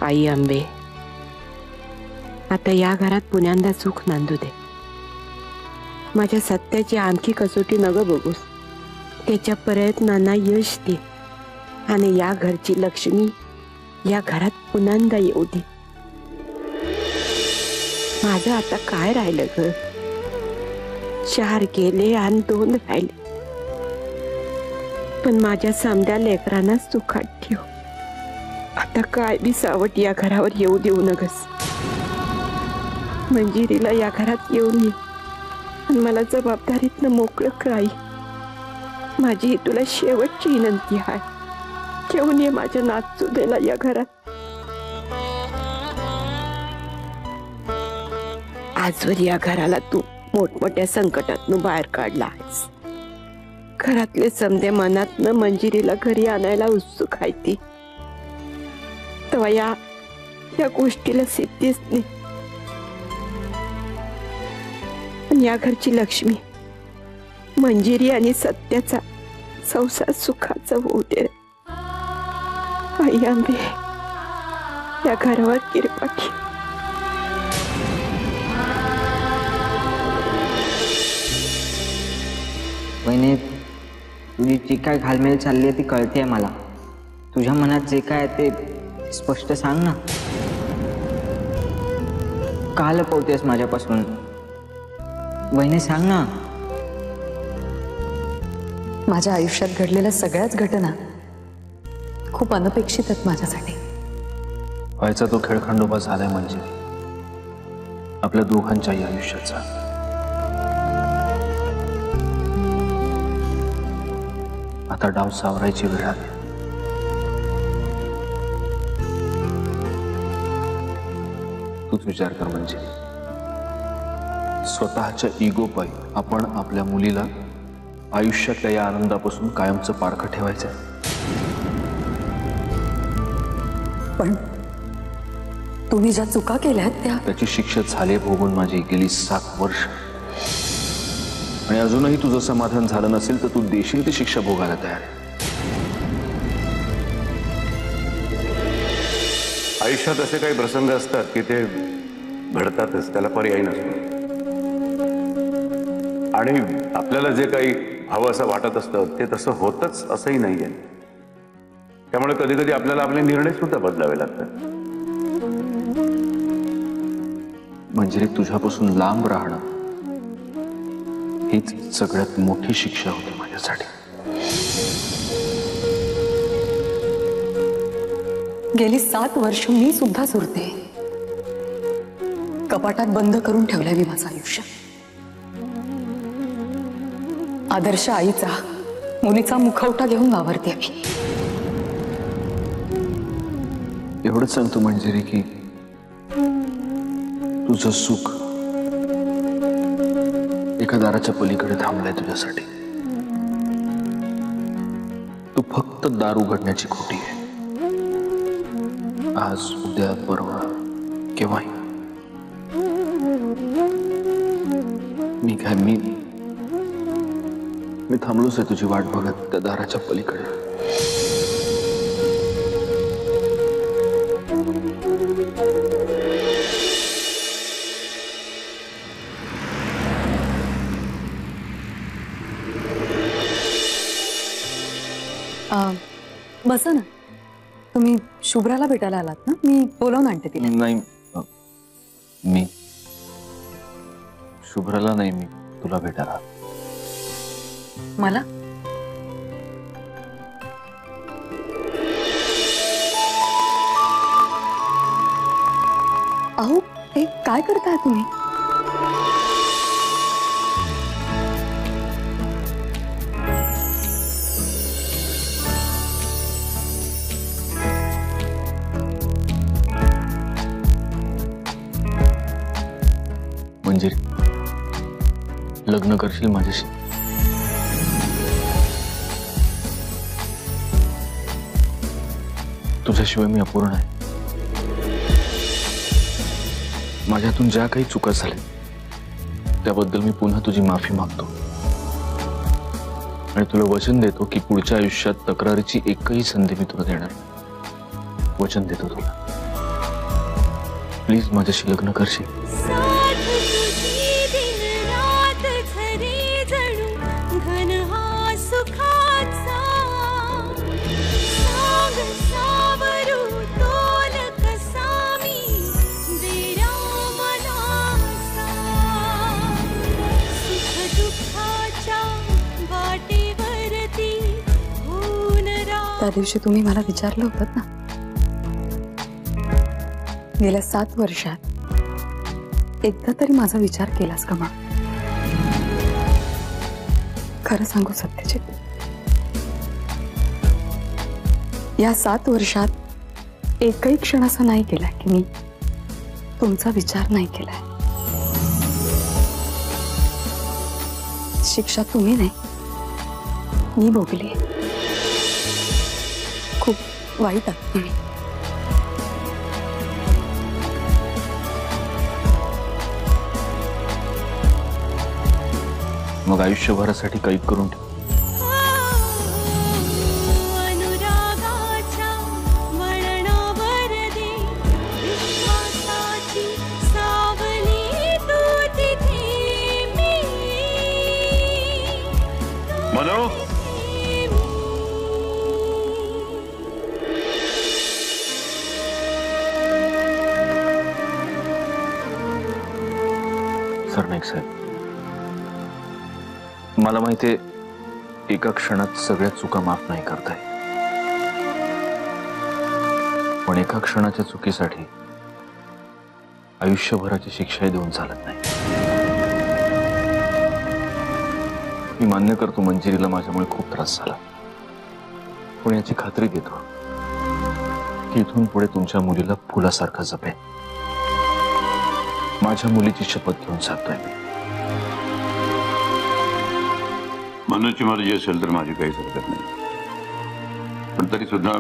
आई आंबे, आता या घरात पुण्यांदा सुख नांदू दे. माझ्या सत्याची आणखी कसोटी नग बघूस. त्याच्या प्रयत्नांना यश दे आणि या घरची लक्ष्मी या घरात पुन्हा येऊ दे. माझं आता काय राहिलं ग? 4 गेले आणि 2 राहिले. पण माझ्या समद्या लेकरांना सुखात ठेव. आता काय बी सावट या घरावर येऊ देऊ नगस. मंजिरीला या घरात येऊन ये आणि मला जबाबदारीतनं मोकळं कराई. माझी तुला शेवटची विनंती आहे. घेऊन ये माझ्या नाचुदेला या घरात. आजवर या घराला तू मोठमोठ्या संकटातून बाहेर काढला आहेस. घरातले समदे मनातनं मंजिरीला घरी आणायला उत्सुक आहे ती. तेव्हा या गोष्टीला सिद्धीच नाही. पण या घरची लक्ष्मी मंजिरी आणि सत्याचा संसार सुखाचा होऊ दे. आई आंबे, या घरावर कृपा ठेव. वहिनी, तुझी जी काय घालमेल चालली आहे ती कळते मला. तुझ्या मनात जे काय आहे ते स्पष्ट सांग ना. का लपवतेस माझ्यापासून? वहिनी सांग ना. माझ्या आयुष्यात घडलेल्या सगळ्याच घटना खूप अनपेक्षित आहेत माझ्यासाठी. व्हायचा तो खेळखंडोबा झालाय म्हणजे आपल्या दोघांच्याही आयुष्याचा. आता डाव सावरायची वेळ आली. तूच विचार कर म्हणजे स्वतःच्या इगो पायी आपण आपल्या मुलीला आयुष्यातल्या या आनंदापासून कायमचं पारखं ठेवायचं. पण तुम्ही ज्या चुका केल्यात त्याची शिक्षा झाली भोगून माझी गेली 7 वर्ष. आणि अजूनही तुझं समाधान झालं नसेल तर तू देशील ती शिक्षा भोगायला तयार आहे. आयुष्यात असे काही प्रसंग असतात की ते घडतातच, त्याला पर्याय नसतो. आणि आपल्याला जे काही हवं असं वाटत असतं ते तसं होतच असंही नाहीये. त्यामुळे कधी कधी आपल्याला आपले निर्णय सुद्धा बदलावे लागतात. म्हणजे तुझ्यापासून लांब राहणं हीच सगळ्यात मोठी शिक्षा होती माझ्यासाठी. गेली 7 वर्ष मी सुद्धा सुरते. कपाटात बंद करून ठेवलंय मी माझं आयुष्य. आदर्श आईचा, मुलीचा मुखवटा घेऊन वावरते मी. एवढंच सांगतो मंजिरी की तुझं सुख एका दाराच्या पलीकडे थांबलंय तुझ्यासाठी. तू फक्त दार उघडण्याची खोटी आहे. आज, उद्या, परवा, केव्हाही. मी थांबलोच आहे तुझी वाट बघत त्या दाराच्या पलीकडे. बसा ना. तुम्ही शुभ्राला भेटायला आलात ना? मी बोलावून आणते तिला. नाही, मी शुभ्राला नाही, मी तुला भेटायला. मला अहो, हे काय करताय तुम्ही? मंजिरी, लग्न करशील माझ्याशी? तुझ्याशिवाय मी अपूर्ण आहे. माझ्यातून ज्या काही चुका झाल्या त्याबद्दल मी पुन्हा तुझी माफी मागतो आणि तुला वचन देतो की पुढच्या आयुष्यात तक्रारीची एकही संधी मी तुला देणार. वचन देतो तुला. प्लीज माझ्याशी लग्न करशील? साथ तुझी दिन रात झरे जणू घन हा सुखाचा सांग सावरू तोल कसा मी देरा मनाचा सुख दुःखाच्या वाटेवरती होऊन त्या दिवशी तुम्ही मला विचारलं होतं ना, गेल्या 7 वर्षात एकदा तरी माझा विचार केलास का मा? खरं सांगू सत्यजित, या 7 वर्षात एकही क्षण असा नाही केलाय की मी तुमचा विचार नाही केलाय. शिक्षा तुम्ही नाही, मी भोगली. खूप वाईट आहात तुम्ही. मग आयुष्यभरासाठी कैद करून ठेव. अनुरागाच्या वळणावर दे विश्वासाची सावली तू तिथे मी मनो सरनाईक साहेब, मला माहितीये एका क्षणात सगळ्या चुका माफ नाही करता येत, पण एका क्षणाच्या चुकीसाठी आयुष्यभराची शिक्षाही देऊन चालत नाही. मी मान्य करतो मंजिरीला माझ्यामुळे खूप त्रास झाला, पण याची खात्री देतो की इथून पुढे तुमच्या मुलीला फुलासारखं जपेन. माझ्या मुलीची शपथ घेऊन सांगतोय मी. मनोची मर्जी असेल तर माझी काहीच हरकत नाही, पण तरी सुद्धा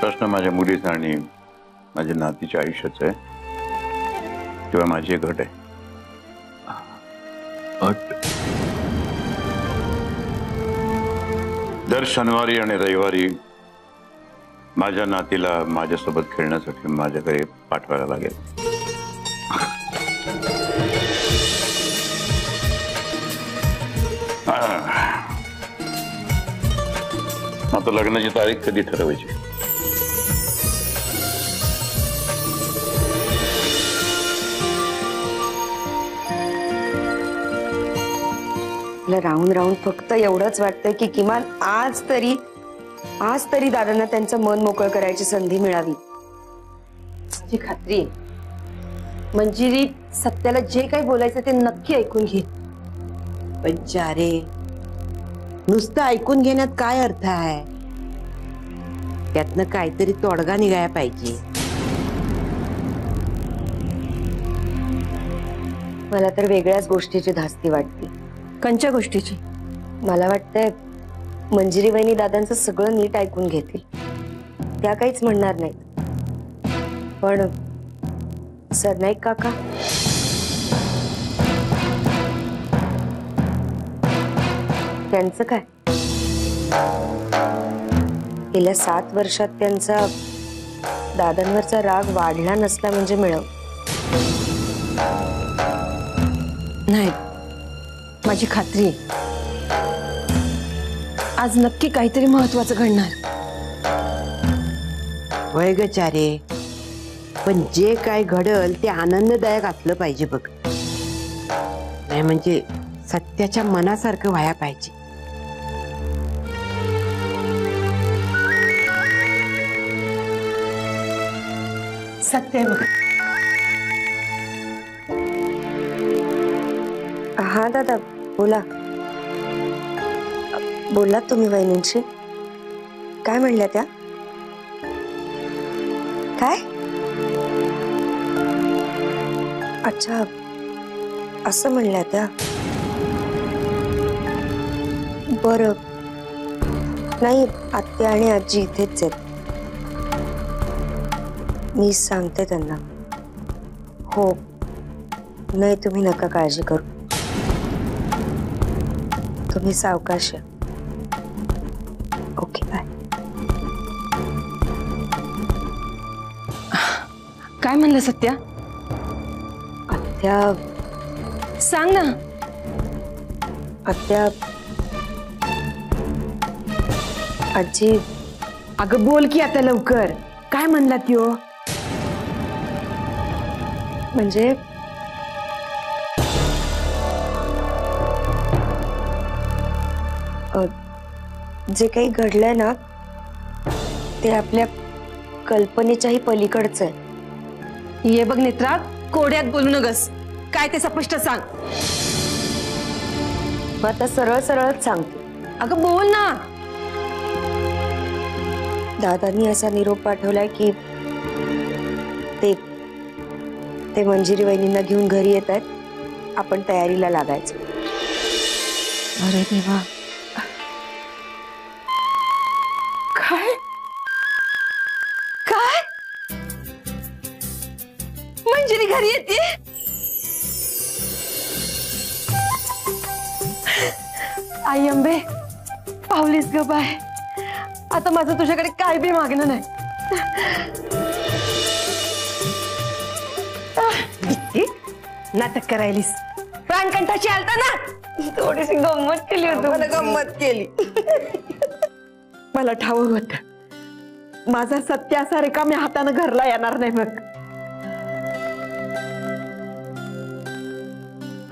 प्रश्न माझ्या मुलीचा आणि माझ्या नातीच्या आयुष्याचा आहे किंवा माझी एक अट आहे. अट? दर शनिवारी आणि रविवारी माझ्या नातीला माझ्यासोबत खेळण्यासाठी माझ्याकडे पाठवायला लागेल. आता लग्नाची तारीख कधी ठरवायची? मला राहून राहून फक्त एवढंच वाटतंय की किमान आज तरी दादांना त्यांचं मन मोकळं करायची संधी मिळावी. माझी खात्री आहे मंजिरी सत्याला जे काही बोलायचं ते नक्की ऐकून घे. पण चारे, नुसतं ऐकून घेण्यात काय अर्थ आहे? त्यातनं काहीतरी तोडगा निघाया पाहिजे. मला तर वेगळ्याच गोष्टीची धास्ती वाटते. कंच्या गोष्टीची? मला वाटतंय मंजिरी वहिनी दादांचं सगळं नीट ऐकून घेतील. त्या काहीच म्हणणार नाहीत, पण सरनाईक काका त्यांचं काय? गेल्या 7 वर्षात त्यांचा दादांवरचा राग वाढला नसला म्हणजे मिळव. नाही, माझी खात्री आहे आज नक्की काहीतरी महत्वाचं घडणार. वय ग चारे, पण जे काय घडल ते आनंददायक असलं पाहिजे बघ. नाही म्हणजे सत्याच्या मनासारखं व्हाया पाहिजे. सत्य आहे बघ. हा दादा बोला. बोललात तुम्ही वहिनींशी? काय म्हणल्या त्या? काय? अच्छा, असं म्हणल्या त्या. बरं, नाही आत्या आणि आजी इथेच आहेत. मी सांगते त्यांना. हो, नाही तुम्ही नका काळजी करू. तुम्ही सावकाश या. Okay bye. काय म्हणलं सत्या? आत्या सांग ना. आत्या आजी अगं बोल की आता लवकर. काय म्हणला त्यो? म्हणजे जे काही घडलंय ना ते आपल्या कल्पनेच्याही पलीकडचं आहे. ये बघ नेत्रा, कोड्यात बोलू नगस. काय ते स्पष्ट सांग. मग आता सरळ सरळच सांगते. अगं बोल ना. दादांनी असा निरोप पाठवलाय की ते मंजिरी वहिनींना घेऊन घरी येत आहेत. आपण तयारीला लागायचं. अरे देवा. काय काय मंजिरी घरी येते? आई अंबे, पावलीस ग बाय. आता माझं तुझ्याकडे काय बी मागणं नाही. नाटक करायलीस. प्राणकंठाची आलता ना. थोडीशी गंमत केली होती. गंमत केली. मला ठाऊक होत माझा सत्य असा रिकाम्या हातानं घरला येणार नाही बघ.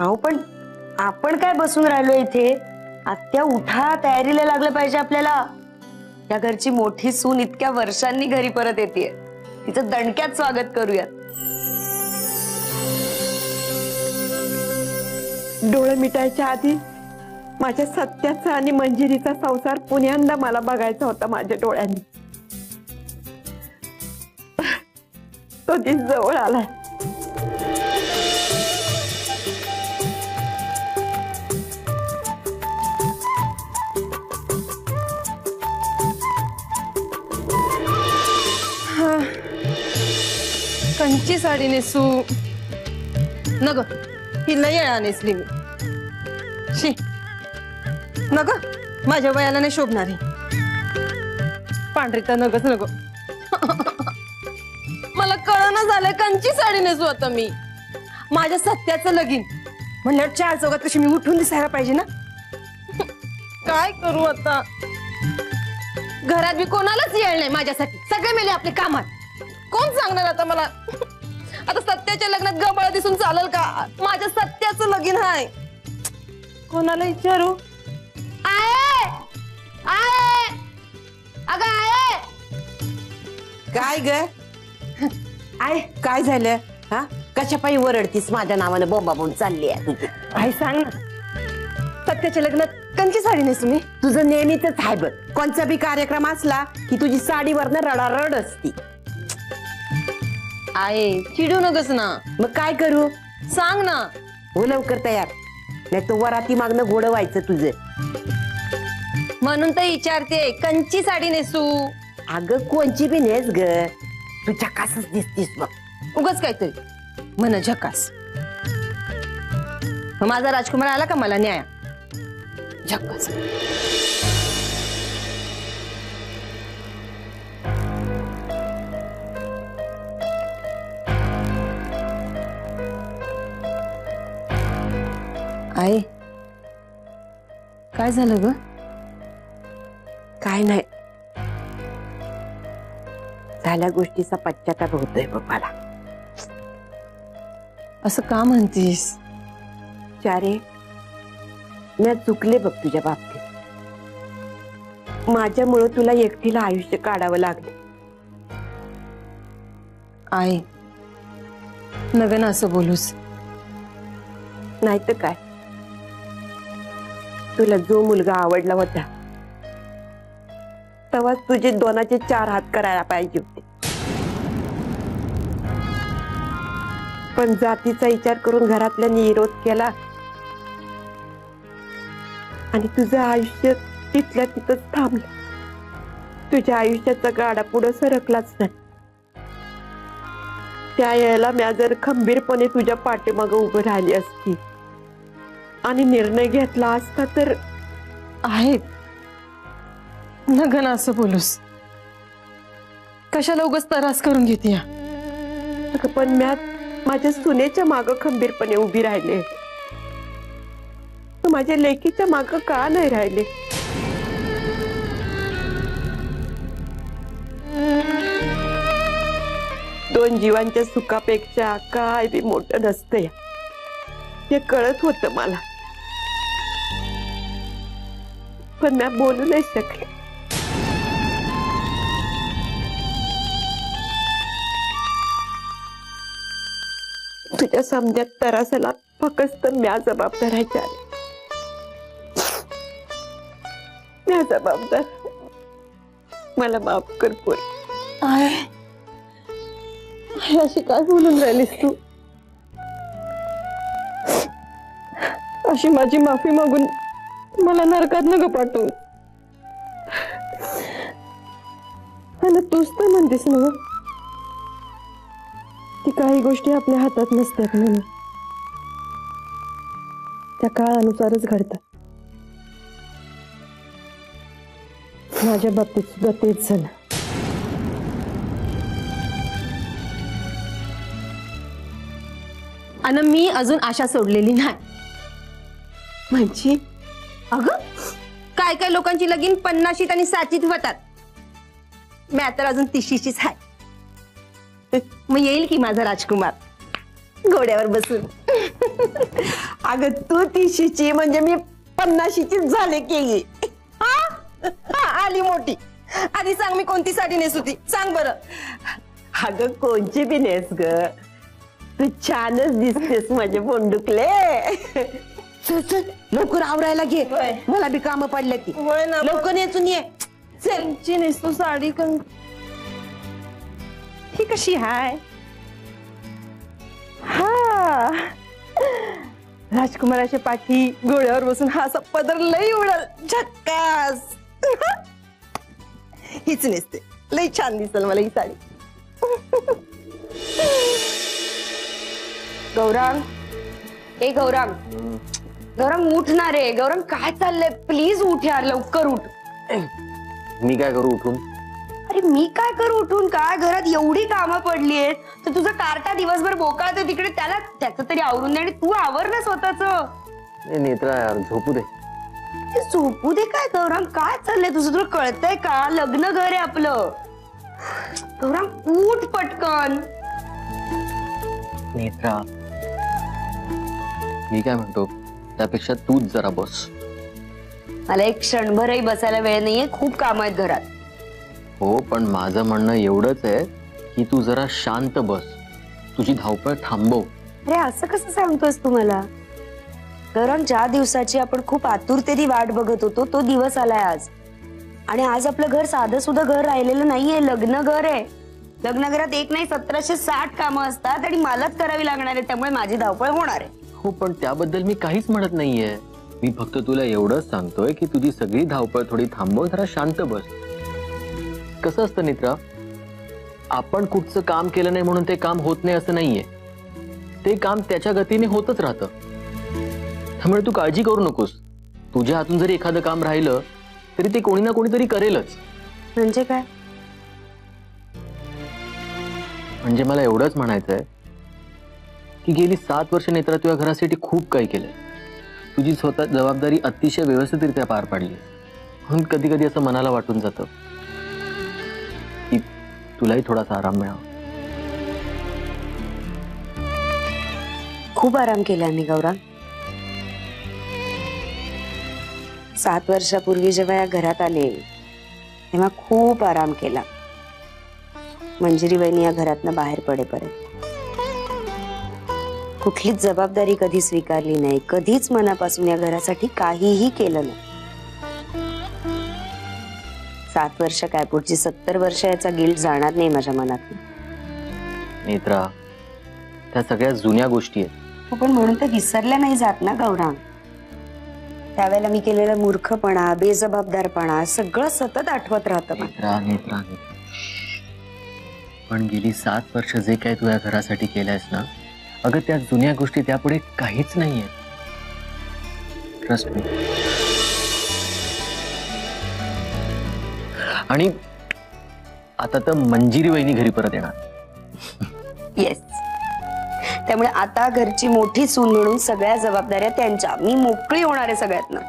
अहो पण आपण काय बसून राहिलो इथे? आत्या उठा, तयारीला लागलं पाहिजे आपल्याला. या घरची मोठी सून इतक्या वर्षांनी घरी परत येते. तिचं दणक्यात स्वागत करूयात. डोळे मिटायच्या आधी माझ्या सत्याचा आणि मंजिरीचा संसार पुण्यांदा मला बघायचा होता माझ्या डोळ्यांनी. तो दिस जवळ आलाय. कंची साडी नेसू नग. ही लय येळा नेसली मी. शी नग, माझ्या वयाला नाही शोभणारी. पांढरी तर नगच नको. मला कळना झालंय कंची साडी नेसू आता मी. माझ्या सत्याचं लगीन म्हणल्यावर 4 चौघात कशी मी उठून दिसायला पाहिजे ना. काय करू आता? घरात बी कोणालाच येळ नाही माझ्यासाठी. सगळे मेले आपले कामात. कोण सांगणार आता मला? आता सत्याच्या लग्नात गबाळ दिसून चालेल का? माझ्या सत्याचं लगीन आहे. कोणाला विचारू? आहे आहे अगं आहे. काय ग? आय काय झालं? हा कशा पायी वरडतीस? माझ्या नावानं बोंबाबोंब चालली आहे तुझी. आई सांग ना. सत्याच्या लग्नात कंची साडी नेसू मी? तुझं नेहमीच आहे बघ. कोणचा बी कार्यक्रम असला की तुझी साडीवरनं रडारड असती. आहे चिडू नगस ना. मग काय करू? सांग ना. हो लवकर तयार, नाही तो वराती मागणं घोडं व्हायचं तुझं. म्हणून तर विचारते, कंची साडी नेसू? अगं कोणची बी नेस ग, तू झकासच दिसतीस बघ. उगाच काहीतरी म्हण झकास. माझा राजकुमार आला का मला न्याय? झकास. आई काय झालं ग? काय नाही, झाल्या गोष्टीचा पश्चाताप होतोय बघ मला. असं का म्हणतीस? चारे मी चुकले बघ तुझ्या बाबतीत. माझ्यामुळं तुला एकटीला आयुष्य काढावं लागले. आई नगन असं बोलूस. नाही तर काय, तुला जो मुलगा आवडला होता तेव्हा तुझे 2चे 4 हात करायला पाहिजे होते. पण जातीचा विचार करून घरातल्यांनी विरोध केला आणि तुझं आयुष्य तिथल्या तिथंच थांबलं. तुझ्या आयुष्याचा गाडा पुढे सरकलाच नाही. त्या वेळेला मी जर खंबीरपणे तुझ्या पाठीमागे उभं राहिली असती आणि निर्णय घेतला असता तर. आहे नगन असं बोलूस. कशाला उगाच त्रास करून घेते? अगं पण म्या माझ्या सुनेच्या माग खंबीरपणे उभी राहिले, तू माझ्या लेकीच्या माग का नाही राहिले? दोन जीवांच्या सुखापेक्षा काय बी मोठं नसतंय हे कळत होतं मला, पण मी बोलू नाही शकले. तुझ्या समजात तरासाला फक्त म्या जबाबदारायच्या म्या जबाबदार. मला माफ कर पोरी. अशी काय बोलून राहिलीस तू? अशी माझी माफी मागून मला नरकात नका पाठवू. आणि तूच तर म्हणतेस ना की काही गोष्टी आपल्या हातात नसतात म्हणून, त्या काळानुसारच घडतात. माझ्या बाबतीत सुद्धा तेच झालं. आणि मी अजून आशा सोडलेली नाही. म्हणजे अगं काय काय लोकांची लगीन 50शीत आणि 60शीत होतात. मी आता अजून 30शीचीच आहे. मग येईल की माझा राजकुमार घोड्यावर बसून. अगं तू 30शीची म्हणजे मी 50शीचीच झाले की. आली मोठी. आधी सांग मी कोणती साडी नेसुती सांग बरं. अगं कोणची बी नेस ग, तू छानच दिसतेस माझे बोंडुकले. चल चल लवकर आवरायला घे, होय. मला बी कामं पडले ती. होय ना. लवकर नेसून ये. त्यांची नेसतो साडी ही कशी हाय? हा राजकुमाराच्या पाठी घोड्यावर बसून हा असा पदर लई उडल झक्कास. हीच नेसते, लई छान दिसल मला ही साडी. गौरांग, ए गौरांग, गौरांग उठ ना रे. गौरांग काय चाललंय? प्लीज उठ यार, लवकर उठ. मी काय करू उठून? अरे मी काय करू उठून? काय घरात एवढी कामं पडली आहेत, तर तुझा कार्टा दिवसभर बोकाळतो तिकडे, त्याला त्याचं तरी आवरून दे आणि तू आवर ना स्वतःच. नेत्रा यार झोपू दे. झोपू दे काय गौरांग? काय चाललंय तुझं? तुला कळतंय का? लग्न घर आहे आपलं. गौरांग उठ पटकन. नेत्रा मी काय म्हणतो, त्यापेक्षा तूच जरा बस. मला एक क्षणभरही बसायला वेळ नाहीये, खूप काम आहेत घरात. हो पण माझं म्हणणं एवढंच आहे की तू जरा शांत बस, तुझी धावपळ थांबव. अरे असं कसं सांगतोस तू मला? गौरांग ज्या दिवसाची आपण खूप आतुरतेने वाट बघत होतो तो दिवस आलाय आज. आणि आज आपलं घर साधं सुद्धा घर राहिलेलं नाहीये, लग्न घर आहे. लग्न घरात एक नाही 1760 कामं असतात आणि मलाच करावी लागणार आहे, त्यामुळे माझी धावपळ होणार आहे. हो पण त्याबद्दल मी काहीच म्हणत नाहीये. मी फक्त तुला एवढंच सांगतोय की तुझी सगळी धावपळ थोडी थांबव, जरा शांत बस. कसं असतं नेत्रा, आपण कुठचं काम केलं नाही म्हणून ते काम होत नाही असं नाहीये. ते काम त्याच्या गतीने होतच राहतं. त्यामुळे तू काळजी करू नकोस. तुझ्या हातून जरी एखादं काम राहिलं तरी ते कोणी ना कोणीतरी करेलच. म्हणजे काय? म्हणजे मला एवढंच म्हणायचंय की गेली 7 वर्ष नेत्रा तुझ्या घरासाठी खूप काही केलंय. तुझी स्वतः जबाबदारी अतिशय व्यवस्थितरित्या पार पाडली. म्हणून कधी कधी असं मनाला वाटून जातं की तुलाही थोडासा आराम मिळावा. खूप आराम केला मी गौरांग. 7 वर्षापूर्वी जेव्हा या घरात आले तेव्हा खूप आराम केला. मंजिरी वहिनी या घरातनं बाहेर पडेपर्यंत कुठलीच जबाबदारी कधी स्वीकारली नाही, कधीच मनापासून या घरासाठी काहीही केलं नाही. 7 वर्ष काय, पुढची 70 वर्ष याचा गिल्ट जाणार नाही माझ्या मनात. नेत्रा त्या सगळ्या जुन्या गोष्टी आहेत. पण म्हणून तर विसरल्या नाही जात ना गौरांग. त्यावेळेला मी केलेला मूर्खपणा, बेजबाबदारपणा सगळं सतत आठवत राहतं मला. नेत्रा नेत्रा नेत्रा, पण गेली 7 वर्ष जे काही तू या घरासाठी केलंयस ना, अगं त्या जुन्या गोष्टी त्यापुढे काहीच नाहीये. Trust me. आणि आता तर मंजिरी वहिनी घरी परत येणार. येस, त्यामुळे आता घरची मोठी सून म्हणून सगळ्या जबाबदाऱ्या त्यांच्या. मी मोकळी होणार आहे सगळ्यातनं.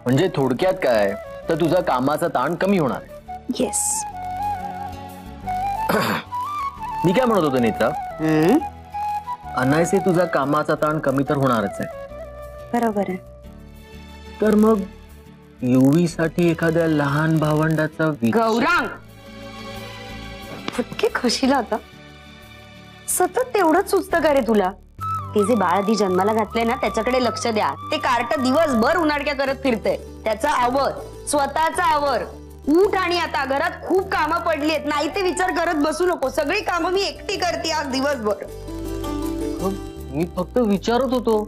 म्हणजे थोडक्यात काय तर तुझा कामाचा ताण कमी होणार आहे. येस. मी काय म्हणत होतो नेत्रा, हम्म, अनायसे तुझा कामाचा ताण कमी तर होणारच आहे. बरोबर आहे. तर मग युवी साठी एखाद्या लहान भावंडाचा गौरांग फटके खशीला आता सतत तेवढंच सुचतं का रे तुला? ते जे बाळ आधी जन्माला घातले ना त्याच्याकडे लक्ष द्या. ते कार्ट दिवसभर उन्हाळक्या करत फिरते. त्याचा आवर, स्वतःचा आवर. उठ आणि आता घरात खूप कामं पडली आहेत. नाही ते विचार करत बसू नको. सगळी कामं मी एकटी करते आज दिवसभर. मी फक्त विचारत होतो